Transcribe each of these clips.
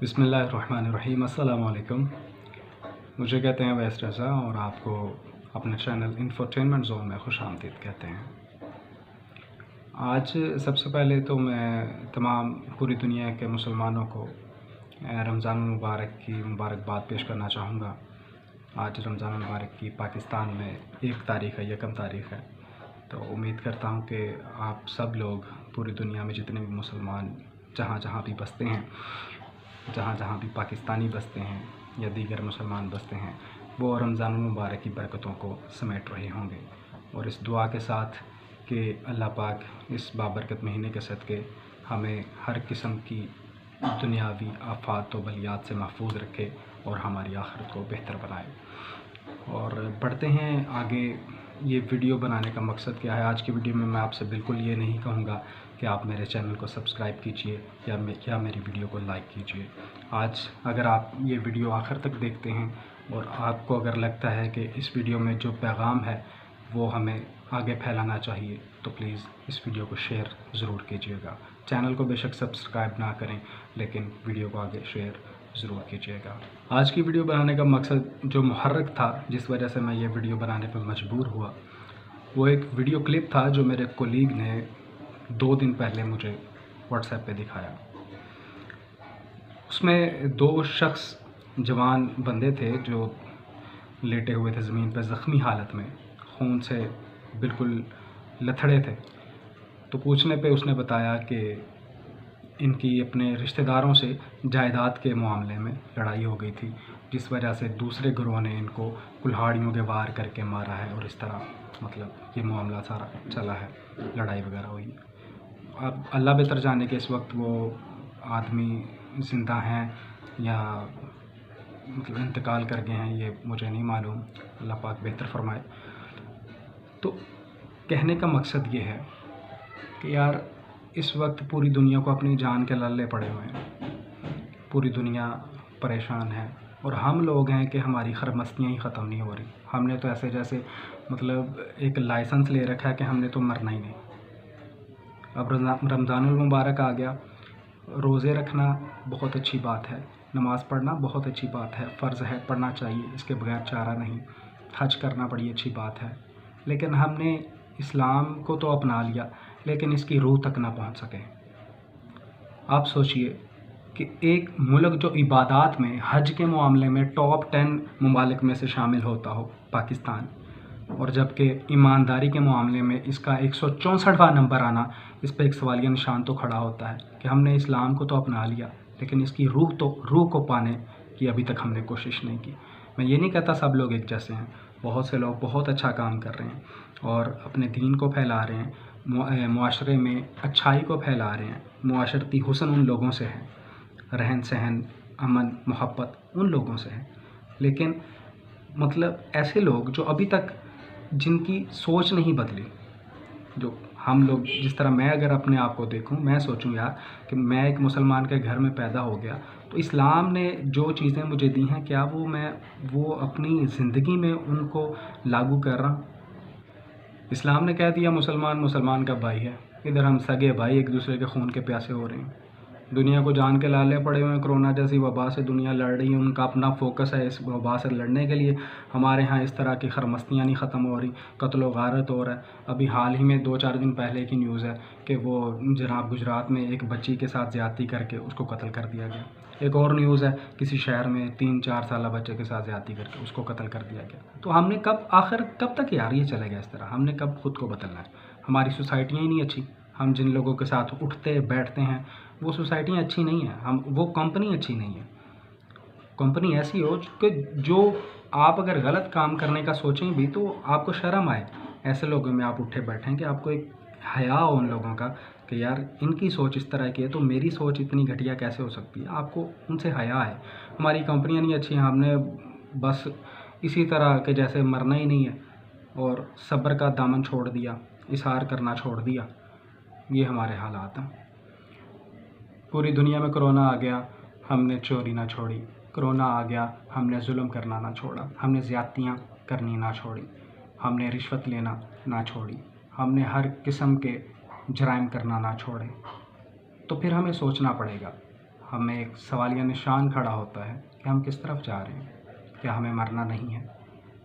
بسم اللہ الرحمن الرحیم۔ السلام علیکم۔ مجھے کہتے ہیں ویس رضا اور آپ کو اپنے چینل انفوٹینمنٹ زون میں خوش آمدید کہتے ہیں۔ آج سب سے پہلے تو میں تمام پوری دنیا کے مسلمانوں کو رمضان المبارک کی مبارکباد پیش کرنا چاہوں گا۔ آج رمضان المبارک کی پاکستان میں 1 تاریخ ہے، 1 تاریخ ہے، تو امید کرتا ہوں کہ آپ سب لوگ پوری دنیا میں جتنے بھی مسلمان جہاں جہاں بھی بستے ہیں، جہاں جہاں بھی پاکستانی بستے ہیں یا دیگر مسلمان بستے ہیں، وہ رمضان المبارک کی برکتوں کو سمیٹ رہے ہوں گے، اور اس دعا کے ساتھ کہ اللہ پاک اس بابرکت مہینے کے صدقے ہمیں ہر قسم کی دنیاوی آفات و بلیات سے محفوظ رکھے اور ہماری آخرت کو بہتر بنائے۔ اور بڑھتے ہیں آگے۔ یہ ویڈیو بنانے کا مقصد کیا ہے؟ آج کی ویڈیو میں آپ سے بالکل یہ نہیں کہوں گا کہ آپ میرے چینل کو سبسکرائب کیجئے یا میری ویڈیو کو لائک کیجئے۔ آج اگر آپ یہ ویڈیو آخر تک دیکھتے ہیں اور آپ کو اگر لگتا ہے کہ اس ویڈیو میں جو پیغام ہے وہ ہمیں آگے پھیلانا چاہیے تو پلیز اس ویڈیو کو شیئر ضرور کیجئے گا۔ چینل کو بے شک سبسکرائب نہ کریں لیکن ویڈیو کو آگے شیئر ضرور کیجئے گا۔ آج کی ویڈیو بنانے کا مقصد جو محرک تھا، جس وجہ سے میں یہ ویڈیو بنانے پر مجبور ہوا، وہ ایک ویڈیو کلپ تھا جو میرے کولیگ نے 2 دن پہلے مجھے واٹس ایپ پہ دکھایا۔ اس میں 2 شخص جوان بندے تھے جو لیٹے ہوئے تھے زمین پہ زخمی حالت میں، خون سے بالکل لتھڑے تھے۔ تو پوچھنے پہ اس نے بتایا کہ ان کی اپنے رشتہ داروں سے جائیداد کے معاملے میں لڑائی ہو گئی تھی، جس وجہ سے دوسرے گروہ نے ان کو کلہاڑیوں کے وار کر کے مارا ہے، اور اس طرح یہ معاملہ سارا چلا ہے، لڑائی وغیرہ ہوئی۔ اب اللہ بہتر جانے کہ اس وقت وہ آدمی زندہ ہیں یا انتقال کر گئے ہیں، یہ مجھے نہیں معلوم، اللہ پاک بہتر فرمائے۔ تو کہنے کا مقصد یہ ہے کہ یار اس وقت پوری دنیا کو اپنی جان کے للے پڑے ہوئے ہیں، پوری دنیا پریشان ہے، اور ہم لوگ ہیں کہ ہماری خرمستیاں ہی ختم نہیں ہو رہی۔ ہم نے تو ایسے جیسے ایک لائسنس لے رکھا ہے کہ ہم نے تو مرنا ہی نہیں۔ اب رمضان المبارک آ گیا، روزے رکھنا بہت اچھی بات ہے، نماز پڑھنا بہت اچھی بات ہے، فرض ہے، پڑھنا چاہیے، اس کے بغیر چارہ نہیں۔ حج کرنا بڑی اچھی بات ہے، لیکن ہم نے اسلام کو تو اپنا لیا لیکن اس کی روح تک نہ پہنچ سکے۔ آپ سوچئے کہ ایک ملک جو عبادات میں حج کے معاملے میں ٹاپ 10 ممالک میں سے شامل ہوتا ہو، پاکستان، اور جبکہ ایمانداری کے معاملے میں اس کا 164واں نمبر آنا، اس پہ ایک سوالیہ نشان تو کھڑا ہوتا ہے کہ ہم نے اسلام کو تو اپنا لیا لیکن اس کی روح کو پانے کی ابھی تک ہم نے کوشش نہیں کی۔ میں یہ نہیں کہتا سب لوگ ایک جیسے ہیں، بہت سے لوگ بہت اچھا کام کر رہے ہیں اور اپنے دین کو پھیلا رہے ہیں، معاشرے میں اچھائی کو پھیلا رہے ہیں، معاشرتی حسن ان لوگوں سے ہے، رہن سہن، امن، محبت ان لوگوں سے ہے، لیکن ایسے لوگ جو ابھی تک جن کی سوچ نہیں بدلی، جو ہم لوگ جس طرح میں اگر اپنے آپ کو دیکھوں، میں سوچوں یار کہ میں ایک مسلمان کے گھر میں پیدا ہو گیا تو اسلام نے جو چیزیں مجھے دی ہیں کیا وہ اپنی زندگی میں ان کو لاگو کر رہا ہوں؟ اسلام نے کہہ دیا مسلمان کا بھائی ہے، ادھر ہم سگے بھائی ایک دوسرے کے خون کے پیاسے ہو رہے ہیں، دنیا کو جان کے لالے پڑے ہوئے ہیں، کرونا جیسی وبا سے دنیا لڑ رہی ہے، ان کا اپنا فوکس ہے اس وبا سے لڑنے کے لیے۔ ہمارے ہاں اس طرح کی خرمستیاں نہیں ختم ہو رہی، قتل و غارت ہو رہا ہے۔ ابھی حال ہی میں 2-4 دن پہلے کی نیوز ہے کہ وہ جناب گجرات میں ایک بچی کے ساتھ زیادتی کر کے اس کو قتل کر دیا گیا۔ ایک اور نیوز ہے کسی شہر میں 3-4 سالہ بچے کے ساتھ زیادتی کر کے اس کو قتل کر دیا گیا۔ تو ہم نے کب تک یار یہ چلے گا اس طرح؟ ہم نے کب خود کو بدلنا ہے؟ ہماری سوسائٹیاں ہی نہیں اچھی، ہم جن لوگوں کے ساتھ اٹھتے بیٹھتے ہیں وہ سوسائٹیاں اچھی نہیں ہیں، وہ کمپنی اچھی نہیں ہے۔ کمپنی ایسی ہو کہ جو آپ اگر غلط کام کرنے کا سوچیں بھی تو آپ کو شرم آئے، ایسے لوگوں میں آپ اٹھے بیٹھیں کہ آپ کو ایک حیا ہو ان لوگوں کا کہ یار ان کی سوچ اس طرح کی ہے تو میری سوچ اتنی گھٹیا کیسے ہو سکتی ہے؟ آپ کو ان سے حیا ہے۔ ہماری کمپنیاں نہیں اچھی ہیں، ہم نے بس اسی طرح کہ جیسے مرنا ہی نہیں ہے اور صبر کا دامن چھوڑ دیا، اظہار کرنا چھوڑ دیا، یہ ہمارے حالات ہیں۔ پوری دنیا میں کرونا آ گیا، ہم نے چوری نہ چھوڑی، کرونا آ گیا ہم نے ظلم کرنا نہ چھوڑا، ہم نے زیادتیاں کرنی نہ چھوڑی، ہم نے رشوت لینا نہ چھوڑی، ہم نے ہر قسم کے جرائم کرنا نہ چھوڑے۔ تو پھر ہمیں سوچنا پڑے گا، ہمیں ایک سوالیہ نشان کھڑا ہوتا ہے کہ ہم کس طرف جا رہے ہیں، کیا ہمیں مرنا نہیں ہے؟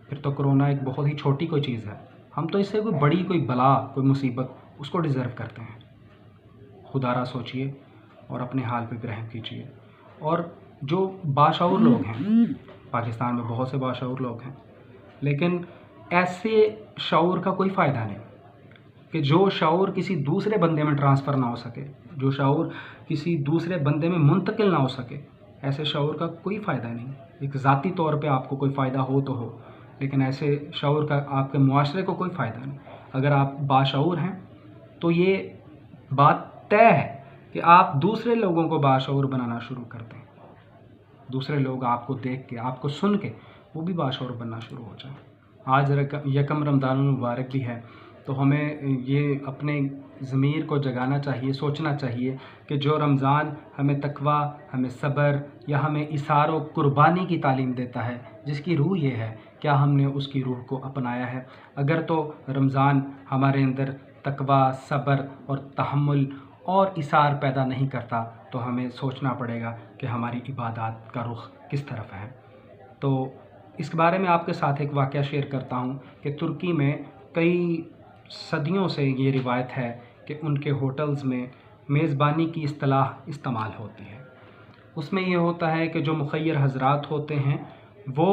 پھر تو کرونا ایک بہت ہی چھوٹی کوئی چیز ہے، ہم تو اس سے کوئی بڑی کوئی بلا، کوئی مصیبت اس کو ڈیزرو کرتے ہیں۔ خدا را سوچئے اور اپنے حال پہ رحم کیجیے۔ اور جو باشعور لوگ ہیں، پاکستان میں بہت سے باشعور لوگ ہیں، لیکن ایسے شعور کا کوئی فائدہ نہیں کہ جو شعور کسی دوسرے بندے میں ٹرانسفر نہ ہو سکے، جو شعور کسی دوسرے بندے میں منتقل نہ ہو سکے، ایسے شعور کا کوئی فائدہ نہیں۔ ایک ذاتی طور پہ آپ کو کوئی فائدہ ہو تو ہو، لیکن ایسے شعور کا آپ کے معاشرے کو کوئی فائدہ نہیں۔ اگر آپ باشعور ہیں تو یہ بات طے ہے کہ آپ دوسرے لوگوں کو باشعور بنانا شروع کر دیں، دوسرے لوگ آپ کو دیکھ کے، آپ کو سن کے وہ بھی باشعور بننا شروع ہو جائیں۔ آج یکم رمضان المبارک بھی ہے، تو ہمیں یہ اپنے ضمیر کو جگانا چاہیے، سوچنا چاہیے کہ جو رمضان ہمیں تقویٰ، ہمیں صبر یا ہمیں اثار و قربانی کی تعلیم دیتا ہے، جس کی روح یہ ہے، کیا ہم نے اس کی روح کو اپنایا ہے؟ اگر تو رمضان ہمارے اندر تقویٰ، صبر اور تحمل اور اثار پیدا نہیں کرتا تو ہمیں سوچنا پڑے گا کہ ہماری عبادات کا رخ کس طرف ہے۔ تو اس کے بارے میں آپ کے ساتھ ایک واقعہ شیئر کرتا ہوں کہ ترکی میں کئی صدیوں سے یہ روایت ہے کہ ان کے ہوٹلز میں میزبانی کی اصطلاح استعمال ہوتی ہے۔ اس میں یہ ہوتا ہے کہ جو مخیر حضرات ہوتے ہیں وہ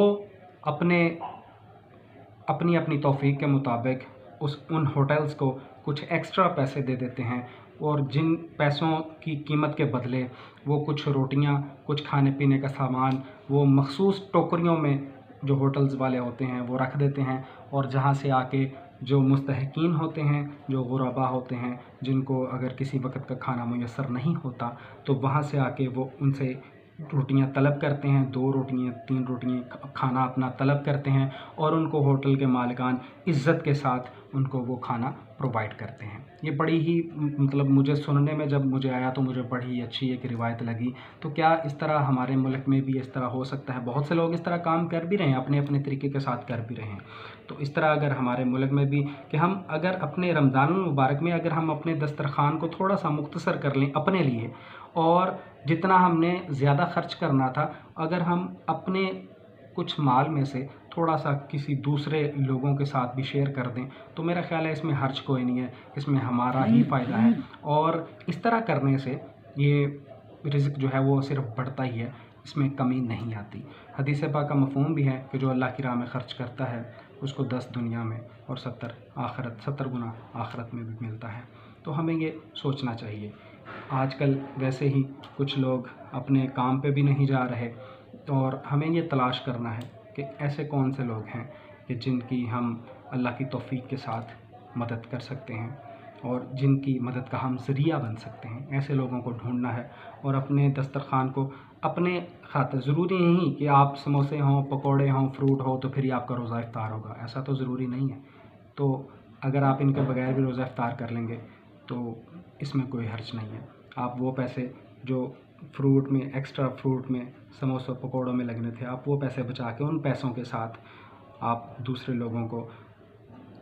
اپنی توفیق کے مطابق ان ہوٹلز کو کچھ ایکسٹرا پیسے دے دیتے ہیں، اور جن پیسوں کی قیمت کے بدلے وہ کچھ روٹیاں، کچھ کھانے پینے کا سامان وہ مخصوص ٹوکریوں میں جو ہوٹلز والے ہوتے ہیں وہ رکھ دیتے ہیں، اور جہاں سے آ کے جو مستحقین ہوتے ہیں، جو غربا ہوتے ہیں، جن کو اگر کسی وقت کا کھانا میسر نہیں ہوتا تو وہاں سے آ کے وہ ان سے روٹیاں طلب کرتے ہیں، 2 روٹیاں 3 روٹیاں کھانا اپنا طلب کرتے ہیں، اور ان کو ہوٹل کے مالکان عزت کے ساتھ ان کو وہ کھانا پرووائڈ کرتے ہیں۔ یہ بڑی ہی مجھے سننے میں جب مجھے آیا تو مجھے بڑی اچھی ایک روایت لگی۔ تو کیا اس طرح ہمارے ملک میں بھی اس طرح ہو سکتا ہے؟ بہت سے لوگ اس طرح کام کر بھی رہے ہیں، اپنے اپنے طریقے کے ساتھ کر بھی رہے ہیں۔ تو اس طرح اگر ہمارے ملک میں بھی کہ ہم اگر اپنے رمضان المبارک میں اگر ہم اپنے دسترخوان کو تھوڑا سا مختصر کر لیں اپنے لیے، اور جتنا ہم نے زیادہ خرچ کرنا تھا اگر ہم اپنے کچھ مال میں سے تھوڑا سا کسی دوسرے لوگوں کے ساتھ بھی شیئر کر دیں تو میرا خیال ہے اس میں حرج کوئی نہیں ہے، اس میں ہمارا ہی فائدہ ہے، اور اس طرح کرنے سے یہ رزق جو ہے وہ صرف بڑھتا ہی ہے، اس میں کمی نہیں آتی۔ حدیث پاک کا مفہوم بھی ہے کہ جو اللہ کی راہ میں خرچ کرتا ہے اس کو 10 دنیا میں اور 70 گنا آخرت میں بھی ملتا ہے۔ تو ہمیں یہ سوچنا چاہیے۔ آج کل ویسے ہی کچھ لوگ اپنے کام پہ بھی نہیں جا رہے، اور ہمیں یہ تلاش کرنا ہے کہ ایسے کون سے لوگ ہیں کہ جن کی ہم اللہ کی توفیق کے ساتھ مدد کر سکتے ہیں، اور جن کی مدد کا ہم ذریعہ بن سکتے ہیں۔ ایسے لوگوں کو ڈھونڈنا ہے اور اپنے دسترخوان کو اپنے خاطر، ضروری نہیں کہ آپ سموسے ہوں، پکوڑے ہوں، فروٹ ہو تو پھر ہی آپ کا روزہ افطار ہوگا، ایسا تو ضروری نہیں ہے۔ تو اگر آپ ان کے بغیر بھی روزہ افطار کر لیں گے تو اس میں کوئی حرج نہیں ہے۔ آپ وہ پیسے جو فروٹ میں، ایکسٹرا فروٹ میں، سموسوں پکوڑوں میں لگنے تھے، آپ وہ پیسے بچا کے ان پیسوں کے ساتھ آپ دوسرے لوگوں کو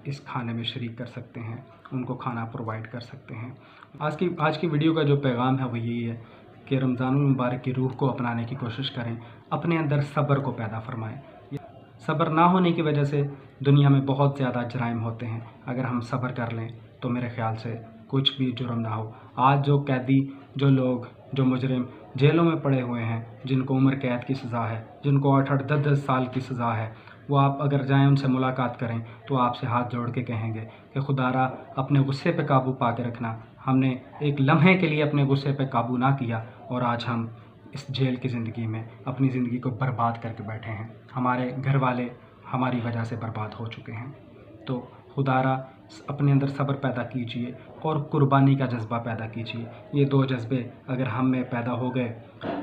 اس کھانے میں شریک کر سکتے ہیں، ان کو کھانا پرووائڈ کر سکتے ہیں۔ آج کی ویڈیو کا جو پیغام ہے وہ یہی ہے کہ رمضان المبارک کی روح کو اپنانے کی کوشش کریں، اپنے اندر صبر کو پیدا فرمائیں۔ صبر نہ ہونے کی وجہ سے دنیا میں بہت زیادہ جرائم ہوتے ہیں، اگر ہم صبر کر لیں تو میرے خیال سے کچھ بھی جرم نہ ہو۔ آج جو قیدی، جو لوگ، جو مجرم جیلوں میں پڑے ہوئے ہیں، جن کو عمر قید کی سزا ہے، جن کو 8-8 10-10 سال کی سزا ہے، وہ آپ اگر جائیں ان سے ملاقات کریں تو آپ سے ہاتھ جوڑ کے کہیں گے کہ خدا را اپنے غصے پہ قابو پا کے رکھنا، ہم نے ایک لمحے کے لیے اپنے غصے پہ قابو نہ کیا اور آج ہم اس جیل کی زندگی میں اپنی زندگی کو برباد کر کے بیٹھے ہیں، ہمارے گھر والے ہماری وجہ سے برباد ہو چکے ہیں۔ تو خدا را اپنے اندر صبر پیدا کیجئے اور قربانی کا جذبہ پیدا کیجئے۔ یہ 2 جذبے اگر ہم میں پیدا ہو گئے،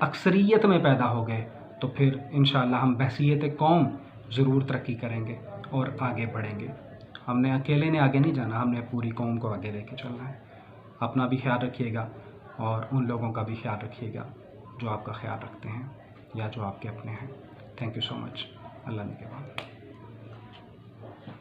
اکثریت میں پیدا ہو گئے، تو پھر انشاءاللہ ہم بحیثیت قوم ضرور ترقی کریں گے اور آگے بڑھیں گے۔ ہم نے اکیلے نے آگے نہیں جانا، ہم نے پوری قوم کو آگے لے کے چلنا ہے۔ اپنا بھی خیال رکھیے گا اور ان لوگوں کا بھی خیال رکھیے گا جو آپ کا خیال رکھتے ہیں یا جو آپ کے اپنے ہیں۔ تھینک یو سو مچ۔ اللہ نگہبان۔